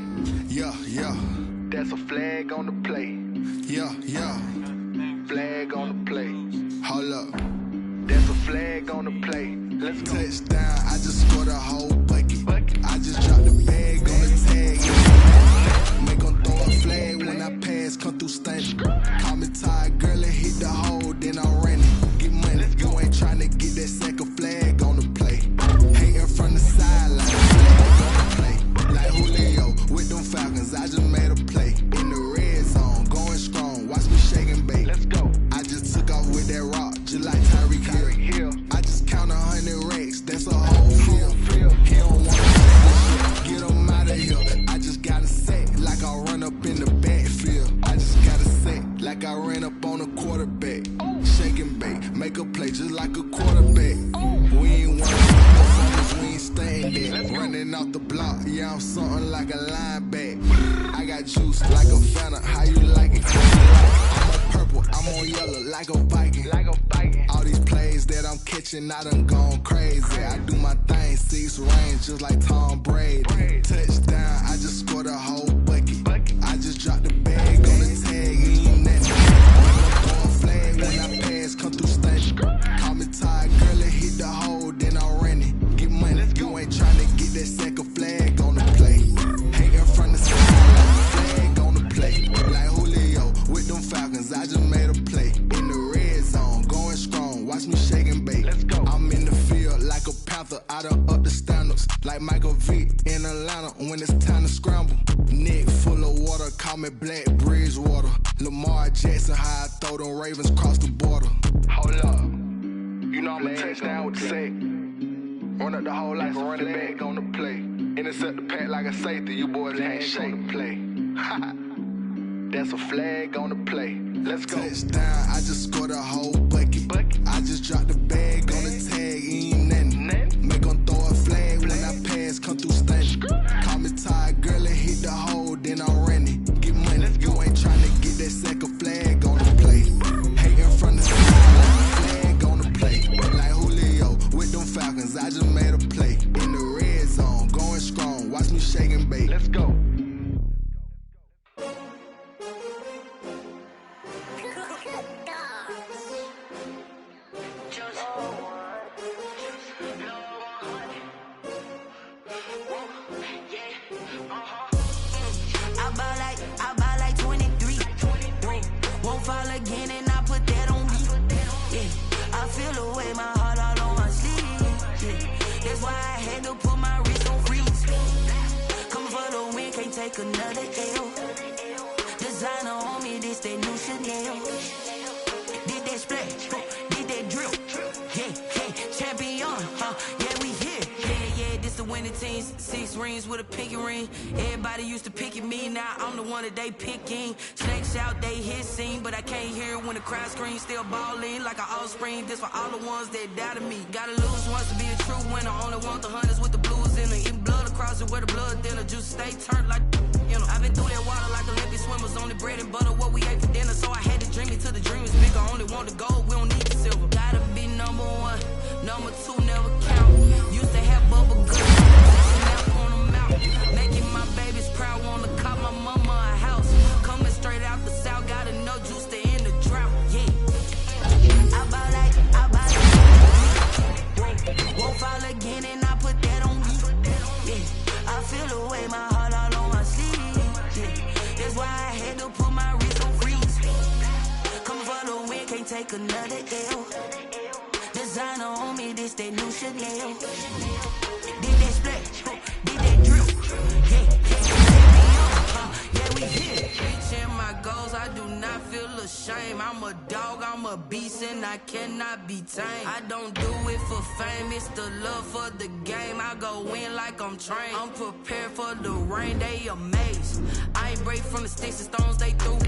Yeah, yeah. That's a flag on the play. Yeah, yeah. Flag on the play. Hold up. That's a flag on the play. Let's go. Touchdown, I just scored a whole bucket. I just dropped the bag on the tag. Make them throw a flag when I pass, come through stunting. Call me tired, girl, and hit the hole, then I'm running. Get money, you ain't trying to get that second flag on the play. Hating from the sideline, flag on the play. Like Julio with them Falcons, I just made a play. In the red zone, going strong, watch me shake and bake. Let's go. I just took off with that rock, just like Tyreek Hill. I just count 100 racks, that's a whole field. He don't want to get him out of here. I just gotta say, like I run up in the backfield. I just gotta say, like I ran up on a quarterback. Shake and bake, make a play just like a quarterback. We ain't winning, we ain't staying there. Running off the block, yeah, I'm something like a linebacker. I got juice like a Fanta, how you like it? I'm on purple, I'm on yellow like a Viking. All these plays that I'm catching, I done gone crazy. I do my thing, 6 range just like Tom Brady. Touchdown, I just scored a whole bucket. out when it's time to scramble. Neck full of water, call me Black Bridgewater. Lamar Jackson, how I throw them Ravens across the border. Hold up, you know I'm a touchdown with the sack. Run up the whole life and run it back on the play. Intercept the pack like a safety, you boys ain't shake the play. That's a flag on the play. Let's go. Touchdown, I just scored a whole bucket. I just dropped the bag on the tag, ain't nothing. Make them throw a flag when I pass, come through stunning. Call me tired, girl, and hit the hole, then I'm running. Get money, you ain't trying to get that second flag on the play. Hating from the side, flag on the play. Like Julio with them Falcons, I just made a play. In the red zone, going strong, watch me shake and bake. Let's go. I buy like 23. Won't fall again and I put that on me. Yeah, I feel the way my heart all on my sleeve. Yeah, that's why I had to put my wrist on freeze. Coming for the win, can't take another L. Designer on me, this that new Chanel. Did that splash, did that drill. Yeah, champion, yeah, we here. Yeah, this the winning team. 6 rings with a pinky ring. Everybody used to pick at me, now I'm the one that they picking. Snakes out, they hit scene, but I can't hear it when the crowd screams. Still balling like an offspring. This for all the ones that doubted me. Gotta lose once to be a true winner. Only want the hunters with the blues in it. Eating blood across it where the blood thinner. Juice stay turned like, you know. I've been through that water like Olympic swimmers. Only bread and butter, what we ate for dinner. So I had to dream it till the dream is bigger. Only want the gold, we don't need the silver. Gotta be number 1, number 2 never count. Used to have bubble guts. Making my babies proud, wanna call my mama a house. Coming straight out the south, gotta know juice to end the drought, yeah. I buy like, won't fall again and I put that on me, yeah. I feel the way my heart all on my sleeve, yeah. That's why I had to put my wrist on freeze. Coming for the win, can't take another L. Designer on me, this that new Chanel. Did that splash, did that drill. Yeah, we here. Reaching my goals, I do not feel ashamed. I'm a dog, I'm a beast, and I cannot be tamed. I don't do it for fame, it's the love for the game. I go in like I'm trained. I'm prepared for the rain, they amazed. I ain't break from the sticks and stones they threw.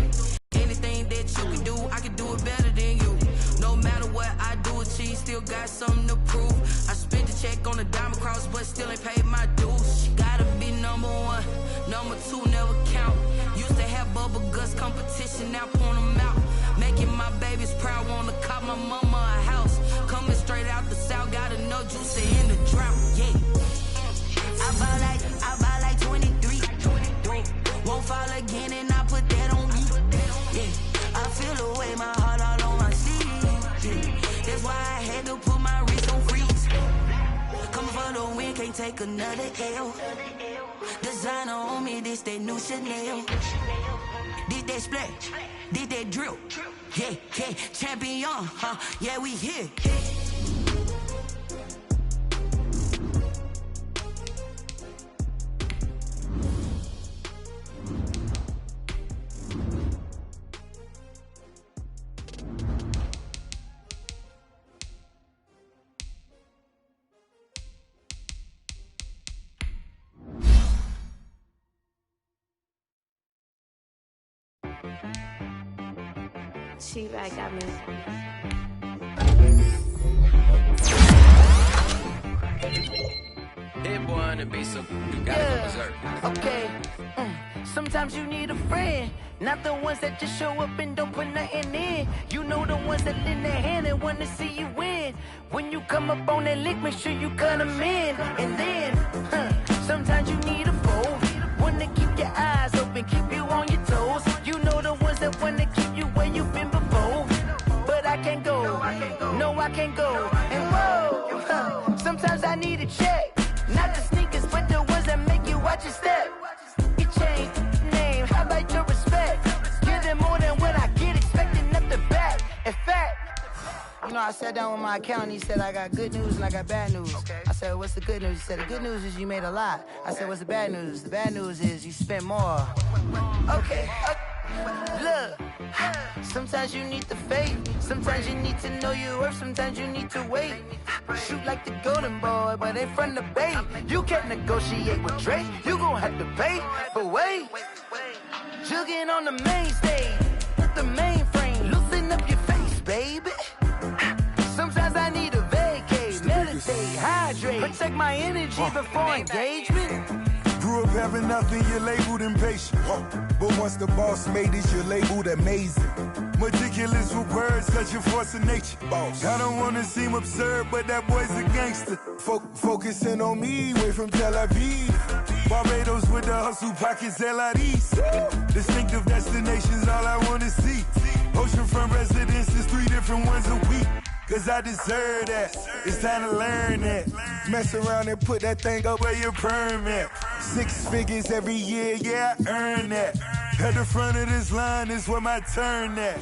Anything that you can do, I can do it better than you. No matter what I do, achieve, still got something to prove. I spent the check on the diamond cross, but still ain't paid my dues. Gotta be number 1, number 2 never count. Used to have bubble guts competition, now point them out. Making my babies proud, wanna call my mama a house. Coming straight out the south, gotta know juice to end the drought, yeah. I buy like 23. Won't fall again and I put that on me, yeah. I feel the way my heart all on my sleeve, yeah. That's why I had to put my wrist on freeze. Coming for the win, can't take another L. Designer on me, this that new Chanel. Did that splash, did that drill. Yeah, champion, yeah, we here. She right got me. That boy on the beat, so you gotta go berserk. Okay. Sometimes you need a friend, not the ones that just show up and don't put nothing in. You know the ones that lend their hand and want to see you win. When you come up on that lick, make sure you cut them in. And then, sometimes you need a foe, one to keep your eyes open, keep you on your toes. You know the ones that want to keep you where you've been before. But I can't go, no I can't go. And whoa, sometimes I need a check. Not the sneakers, but the ones that make you watch your step. You change name, how about your respect? Give them more than what I get, expecting up the back. In fact, you know, I sat down with my accountant, he said I got good news and I got bad news. I said, said, what's the good news? He said, the good news is you made a lot. I said, what's the bad news? The bad news is you spent more. Okay. Look, sometimes you need the faith. Sometimes you need to know your worth. Sometimes you need to wait. Shoot like the golden boy, but they from the bay. You can't negotiate with Drake. You gon' have to pay. But wait, jugging on the main stage, the mainframe, loosen up your face, baby. Sometimes I need a vacate, meditate, hydrate, protect my energy before engagement. Grew up having nothing, you're labeled impatient. But once the boss made it, you're labeled amazing. Meticulous with words, such a force of nature. I don't wanna seem absurd, but that boy's a gangster. Focusing on me, way from Tel Aviv. Barbados with the hustle pockets, LIDs. Distinctive destinations, all I wanna see. Oceanfront residences, 3 different ones a week. Cause I deserve that, it's time to learn that. Mess around and put that thing up where your permit. 6 figures every year, yeah, I earn that. At the front of this line is where my turn at.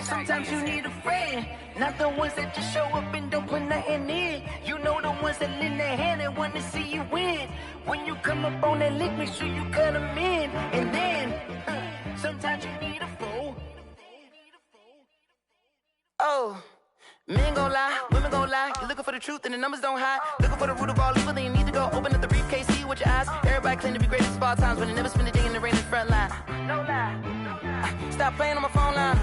Sometimes you need a friend, not the ones that just show up and don't put nothing in. You know the ones that lend their hand and want to see you win. When you come up on that lick, make sure you cut them in. And then, sometimes you need a fool. Oh. Men gon' lie, women gon' lie. You're looking for the truth and the numbers don't hide. Looking for the root of all evil, then you need to go open up the briefcase, see with your eyes. Everybody claim to be greatest of all times, but they never spend a day in the rain in the front line. No lie. Stop playing on my phone line.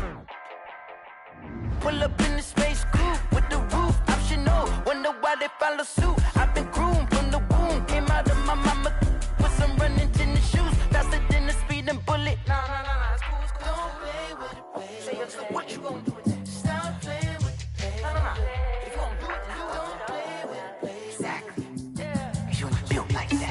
Pull up in the space coupe with the roof optional. Wonder why they follow suit. I've been groomed from the womb. Came out of my mama with some running tennis shoes. Faster than the speeding bullet. Nah, it's cool, it's cool. Don't play with it, baby. Say so what you gon' do with that? Stop playing. If you don't do it, then you don't play with it, baby. Exactly. Yeah. You ain't built like that.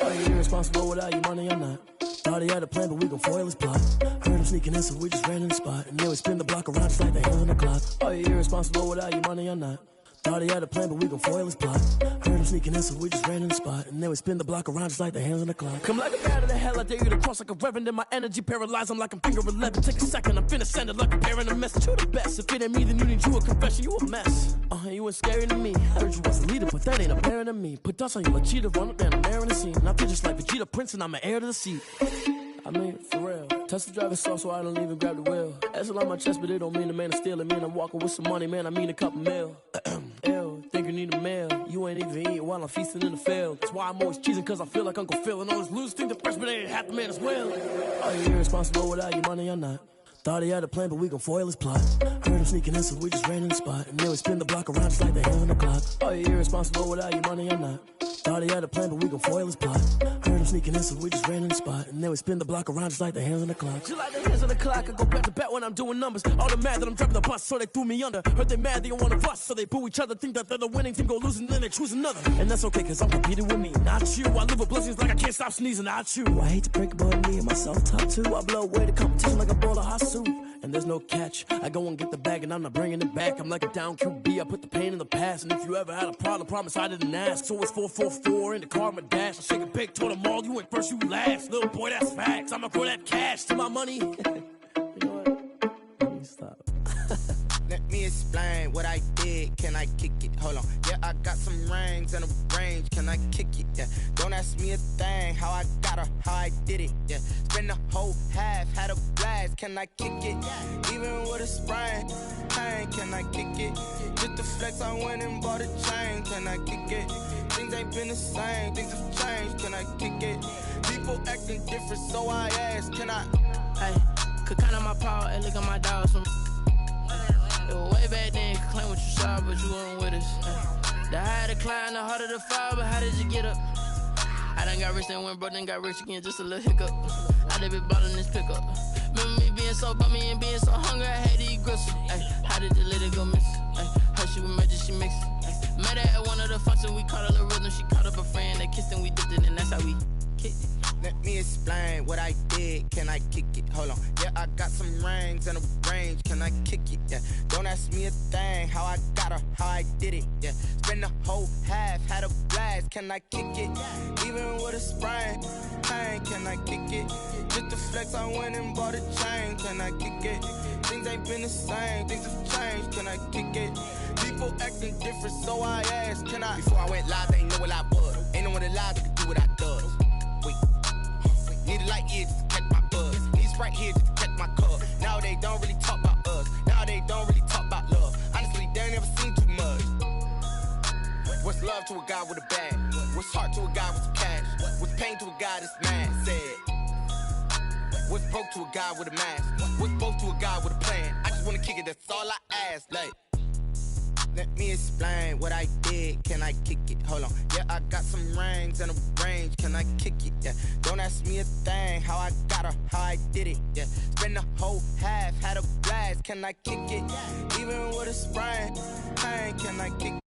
Are you irresponsible without your money or not? Thought he had a plan, but we gon' foil his plot. Heard him sneaking in, so we just ran in the spot. And then we spin the block around just like the hands on the clock. Are you irresponsible without your money or not? Thought he had a plan, but we gon' foil his plot. Heard him sneaking in, so we just ran in the spot. And then we spin the block around just like the hands on the clock. Come like a bat of the hell, I dare you to cross like a reverend. In my energy paralyzed, I'm like I'm finger 11. Take a second, I'm finna send it like a parent a message to the best. If it ain't me, then you need you a confession, you a mess. You ain't scary to me. Heard you was a leader, but that ain't apparent to me. Put dust on you like cheetah, run up down, I'm airing the scene. And I feel just like Vegeta Prince, and I'm an heir to the seat. I mean, for real. Touch the driver's soft so I don't even grab the wheel. That's on my chest, but it don't mean the man is stealing. Man, I'm walking with some money, man, I mean a couple mil. Ew, think you need a meal. You ain't even eating while I'm feasting in the field. That's why I'm always cheesing, cause I feel like Uncle Phil. And all this loose think the freshman ain't half the man as well. Are you irresponsible without your money or not? Thought he had a plan, but we gon' foil his plot. Heard him sneaking in, so we just ran in the spot. And then we spin the block around just like the hands on the clock. Are you irresponsible without your money or not? Thought he had a plan, but we gon' foil his plot. Heard him sneaking in, so we just ran in the spot. And then we spin the block around just like the hands on the clock. Just like the hands on the clock, I go back to back when I'm doing numbers. All the mad that I'm driving the bus, so they threw me under. Heard they mad, they don't wanna bust, so they boo each other. Think that they're the winning team, go losing, then they choose another. And that's okay, cause I'm competing with me, not you. I live with blessings like I can't stop sneezing, not you. I hate to break it, but me and myself top too. I blow away the competition like a bowl of hot soup. And there's no catch. I go and get the bag and I'm not bringing it back. I'm like a down QB, I put the pain in the past. And if you ever had a problem, promise I didn't ask. So it's 444 in the car, my dash. I shake a big, told them all, you went first, you last. Little boy, that's facts. I'ma throw that cash to my money. You know what? Let me stop. Let me explain what I did. Can I kick it? Hold on. Yeah, I got some rings and a range. Can I kick it? Yeah. Don't ask me a thing. How I got her, how I did it. Yeah. Spend the whole half, had a blast. Can I kick it? Even with a sprain, pain. Can I kick it? Just to flex, I went and bought a chain. Can I kick it? Things ain't been the same. Things have changed. Can I kick it? People acting different, so I asked. Can I? Hey, could count on my power and look at my dogs from. It was way back then, could claim what you saw, but you weren't with us. The higher the climb, the harder the fall, but how did you get up? I done got rich, then went broke, then got rich again, just a little hiccup. I done been ballin' this pickup. Remember me being so bummy and being so hungry, I had to eat gristle. How did you let it go miss? Her she was magic, she mixed. Met her at one of the functions, we caught her little rhythm. She caught up a friend, they kissed and we dipped it, and that's how we kicked it. Let me explain what I did. Can I kick it? Hold on. Yeah, I got some rings and a range. Can I kick it? Yeah. Don't ask me a thing. How I got her, how I did it. Yeah. Spend the whole half, had a blast. Can I kick it? Even with a sprain. Pain, can I kick it? Just to flex, I went and bought a chain. Can I kick it? Things ain't been the same. Things have changed. Can I kick it? People acting different, so I asked, can I? Before I went live, they ain't know what I was. Ain't no one alive that could do what I does. Wait. Need a light here just to catch my buzz. Need Sprite here just to catch my cup. Now they don't really talk about us. Now they don't really talk about love. Honestly, they ain't never seen too much. What's love to a guy with a bag? What's heart to a guy with some cash? What's pain to a guy that's mad? Said. What's broke to a guy with a mask? What's both to a guy with a plan? I just wanna kick it, that's all I ask. Like, let me explain what I did. Can I kick it? Hold on. Yeah, I got some rings and a range. Can I kick it? Yeah. Don't ask me a thing. How I got her, how I did it. Yeah. Spend the whole half, had a blast. Can I kick it? Even with a sprain. Pain, can I kick